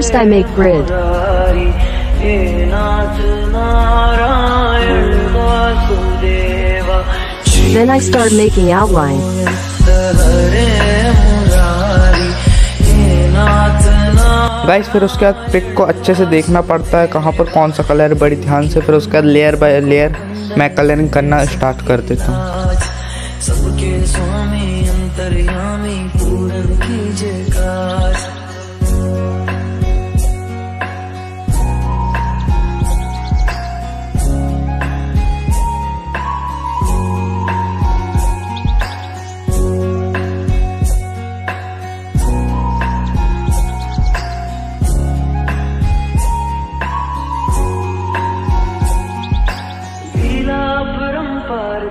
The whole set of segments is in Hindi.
First I make grid. Then I start making outline. Guys फिर उसके बाद पिक को अच्छे से देखना पड़ता है कहाँ पर कौन सा कलर है, बड़ी ध्यान से। फिर उसके बाद लेयर बाय लेयर मैं कलरिंग करना स्टार्ट कर देता हूँ। सबके स्वामी अंतर्यामी पूर्ण कीजिए काज।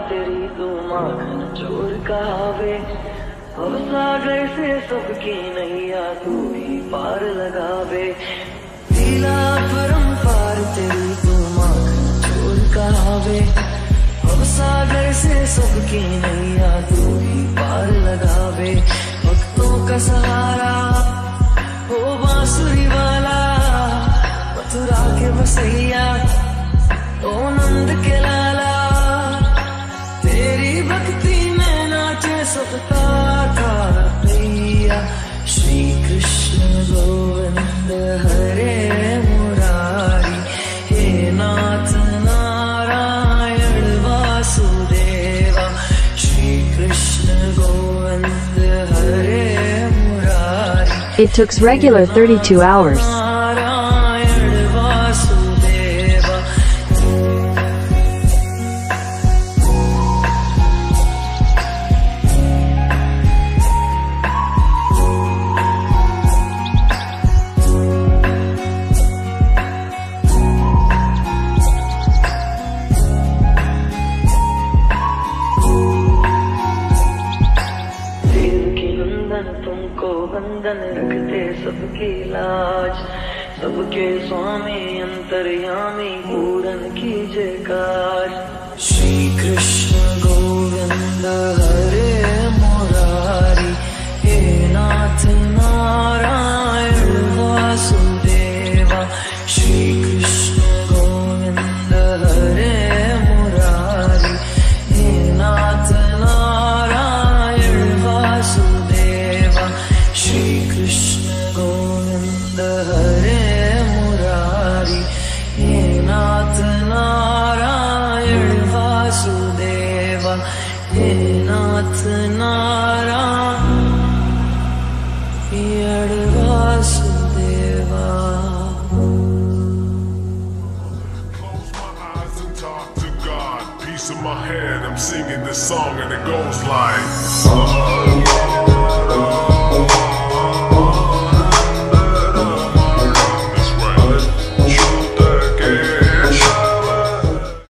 तेरी तो माखन चोर कहावे, अब सागर से सबकी नैया तू ही पार लगावे। लीला परंपार तेरी तो माखन चोर कहावे, अब सागर से सबकी नैया तू ही पार लगावे। भक्तों का सहारा हो बांसुरी वाला, मथुरा के बसैया ओ नंद के लाला। तेरी भक्ति में नाचे सबका भैया। श्री कृष्ण गोविंद हरे मुरारी, हे नाथ नारायण वासुदेवा। श्री कृष्ण गोविंद हरे Murari. It took regular 32 hours. तुमको बंधन रखते सबकी लाज, सबके स्वामी अंतर्यामी पूर्ण कीजिए काज। श्री कृष्ण गोविंद हरे मुरारी, हे नाथ नारायण वासुदेवा। श्री कृष्ण गोविंद हरे मुरारी, हे नाथ नारायण वासुदेवा। श्री कृष्ण गोविंद हरे मुरारी, हे नाथ नारायण वासुदेवा। हे नाथ Narayan Vasudeva. Peace in my head, I'm singing this song and it goes like